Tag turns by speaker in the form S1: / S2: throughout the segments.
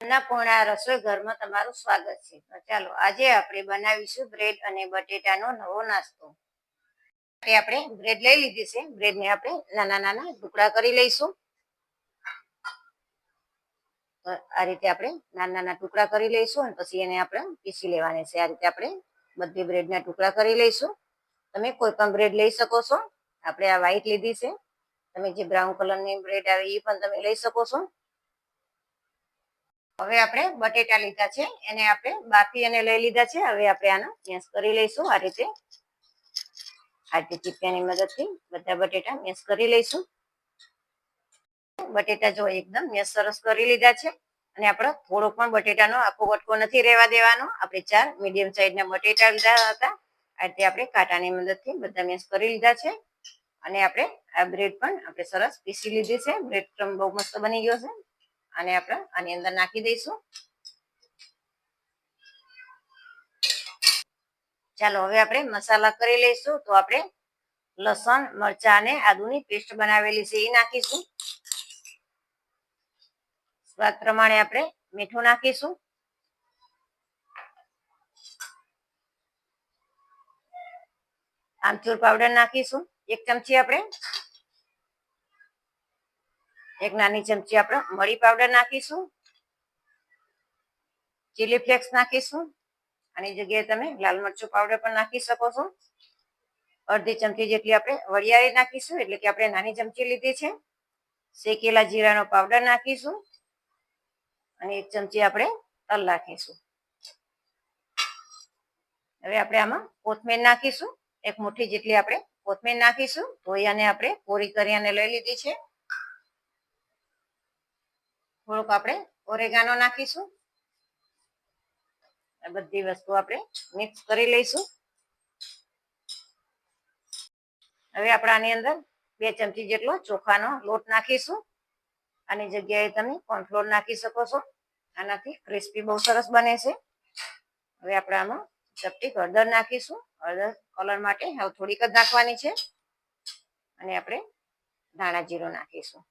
S1: અન્નપૂર્ણા રસોઈ ઘરમાં તમારું સ્વાગત છે. તો ચાલો આજે આપણે બનાવીશું બ્રેડ અને બટેટાનો નવો નાસ્તો. આપણે બ્રેડ લઈ લીધી છે. બ્રેડને આપણે નાના નાના ટુકડા કરી લઈશું. તો આ રીતે આપણે નાના નાના ટુકડા કરી લઈશું અને પછી એને આપણે પીસી લેવાની છે. આ રીતે આપણે બધી બ્રેડના ટુકડા કરી લઈશું. તમે કોઈ પણ બ્રેડ લઈ શકો છો. આપણે આ વ્હાઈટ લીધી છે. તમે જે બ્રાઉન કલરની બ્રેડ આવે એ પણ તમે લઈ શકો છો. હવે આપણે બટેટા લીધા છે, એને આપણે બાફી અને લઈ લીધા છે. હવે આપણે આને મેશ કરી લઈશું. આ રીતે ચીપિયાની મદદથી બધા બટેટા મેશ કરી લઈશું. બટેટા જો એકદમ મેશ સરસ કરી લીધા છે. અને આપણે થોડો પણ બટેટાનો આખો વટકો નથી રહેવા દેવાનો. આપણે 4 મીડિયમ સાઈઝના બટેટા લીધા હતા. આ રીતે આપણે કાંટાની મદદથી બધા મેશ કરી લીધા છે. અને આપણે આ બ્રેડ પણ આપણે સરસ પીસી લીધી છે. બ્રેડ ક્રમ બહુ મસ્ત બની ગયો છે. અને આપણે આની અંદર નાખી દઈશું. ચાલો હવે આપણે મસાલા કરી લઈશું. તો આપણે લસણ, મરચાં અને આદુની પેસ્ટ બનાવેલી છે એ નાખીશું. સ્વાદ પ્રમાણે આપણે મીઠું નાખીશું. આમચૂર પાવડર નાખીશું 1 ચમચી. આપણે 1 નાની ચમચી આપણે મરી પાવડર નાખીશું. ચીલી ફ્લેક્સ નાખીશું. આની જગ્યાએ તમે લાલ મરચું પાવડર પણ નાખી શકો છો. અડધી ચમચી જેટલી આપણે વરિયાળી નાખીશું, એટલે કે આપણે નાની ચમચી લીધી છે. શેકેલા જીરાનો પાવડર નાખીશું અને 1 ચમચી આપણે તલ નાખીશું. હવે આપણે આમાં કોથમીર નાખીશું. 1 મુઠ્ઠી જેટલી આપણે કોથમીર નાખીશું. ધોઈ અને આપણે કોરી કરી અને લઈ લીધી છે. થોડુંક આપણે ઓરેગાનો નાખીશું. આ બધી વસ્તુ આપણે મિક્સ કરી લઈશું. હવે આપણે આની અંદર 2 ચમચી જેટલો ચોખાનો લોટ નાખીશું. આની જગ્યાએ તમે કોર્નફ્લોર નાખી શકો છો. આનાથી ક્રિસ્પી બહુ સરસ બને છે. હવે આપણે આમાં ચપટી હળદર નાખીશું. હળદર કલર માટે હવે થોડીક જ નાખવાની છે. અને આપણે ધાણા જીરું નાખીશું.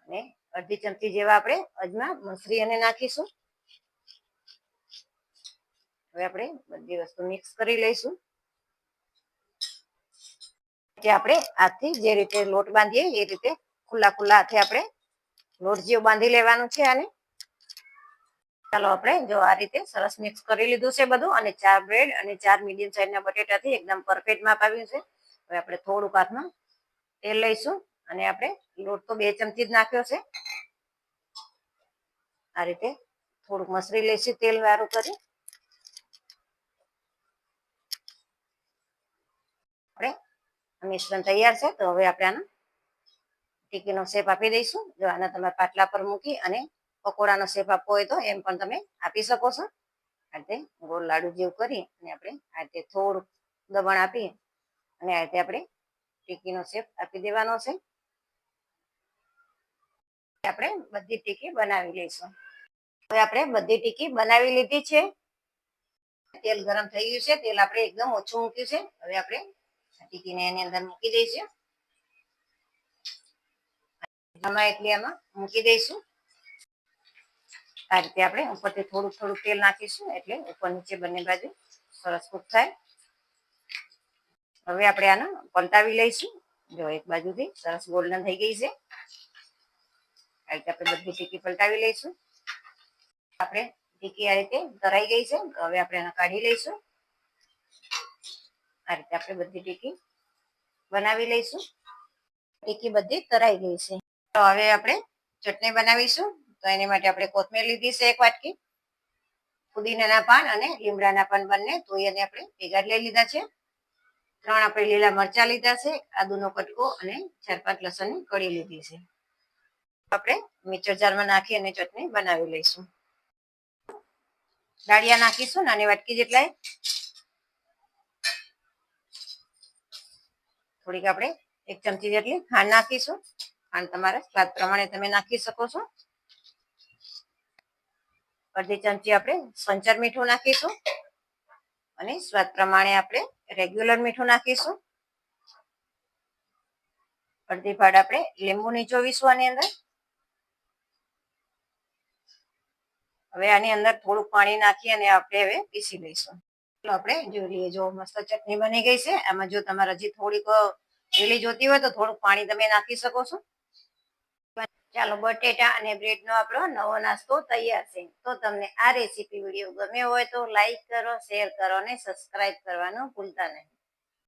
S1: અને અડધી ચમચી જેવા આપણે અજમા મસરી અને નાખીશું. હવે આપણે બધી વસ્તુ મિક્સ કરી લઈશું. આપણે હાથથી જે રીતે લોટ બાંધીએ એ રીતે ખુલ્લા હાથે આપણે લોટ જેવું બાંધી લેવાનું છે. આને ચાલો આપણે જો આ રીતે સરસ મિક્સ કરી લીધું છે બધું. અને 4 બ્રેડ અને 4 મીડિયમ સાઈઝના બટેટાથી એકદમ પરફેક્ટ માપ આવ્યું છે. હવે આપણે થોડુંક હાથમાં તેલ લઈશું અને આપણે લોટ તો 2 ચમચી જ નાખ્યો છે. આ રીતે થોડુંક મસરી લઈશું તેલ વાળું કરી. આપણે મિશ્રણ તૈયાર છે. તો હવે આપણે આનો ટીકીનો શેપ આપી દઈશું. જો આને તમે પાટલા પર મૂકી અને પકોડાનો શેપ આપવો હોય તો એમ પણ તમે આપી શકો છો. આ રીતે ગોળ લાડુ જેવું કરી અને આપણે આ રીતે થોડુંક દબાણ આપી અને આ રીતે આપણે ટીકીનો શેપ આપી દેવાનો છે. આપણે બધી ટીકી બનાવી લઈશું. હવે આપણે બધી ટીકી બનાવી લીધી છે. તેલ ગરમ થઈ ગયું છે. તેલ આપણે એકદમ ઓછું મૂક્યું છે. હવે આપણે ટીકીને એની અંદર મૂકી દઈશું. આમાં મૂકી દઈશું. આ રીતે આપણે ઉપરથી થોડુંક તેલ નાખીશું એટલે ઉપર નીચે બંને બાજુ સરસ કૂક થાય. હવે આપણે આને પલટાવી લઈશું. જો એક બાજુથી સરસ ગોલ્ડન થઈ ગઈ છે. આ રીતે આપણે બધી ટીકી પલટાવી લઈશું. આપણે ટીકી આ રીતે તરાઈ ગઈ છે. તો હવે આપણે એને કાઢી લઈશું. આ રીતે આપણે બધી ટીકી બનાવી લઈશું. ટીકી બધી તરાઈ ગઈ છે. તો હવે આપણે ચટણી બનાવીશું. તો એની માટે આપણે કોથમીર લીધી છે 1 વાટકી. પુદીનાના પાન અને લીમડાના પાન બંને ધોઈ અને આપણે ભેગા લઈ લીધા છે. 3 આપણે લીલા મરચા લીધા છે. આદુનો કટકો અને 4-5 લસણની કળી લીધી છે. આપણે મિક્સર જારમાં નાખી અને ચટણી બનાવી લઈશું. દાળિયા નાખીશું નાની વાટકી જેટલા. થોડીક આપણે 1 ચમચી જેટલી ખાંડ નાખીશું. ખાંડ તમારા સ્વાદ પ્રમાણે તમે નાખી શકો છો. અડધી ચમચી આપણે સંચર મીઠું નાખીશું અને સ્વાદ પ્રમાણે આપણે રેગ્યુલર મીઠું નાખીશું. અડધી ભાડ આપણે લીંબુ નીચોવીશું આની અંદર. હવે આની અંદર થોડુંક પાણી નાખી અને આપણે હવે પીસી લઈશું. આપણે જોઈ લઈએ, જો મસ્ત ચટણી બની ગઈ છે. આમાં જો તમારે હજી થોડીક ઢીલી જોતી હોય તો થોડુંક પાણી તમે નાખી શકો છો. ચાલો, બટેટા અને બ્રેડ નો આપણો નવો નાસ્તો તૈયાર છે. તો તમને આ રેસીપી વિડીયો ગમ્યો હોય તો લાઈક કરો, શેર કરો અને સબસ્ક્રાઇબ કરવાનું ભૂલતા નહીં.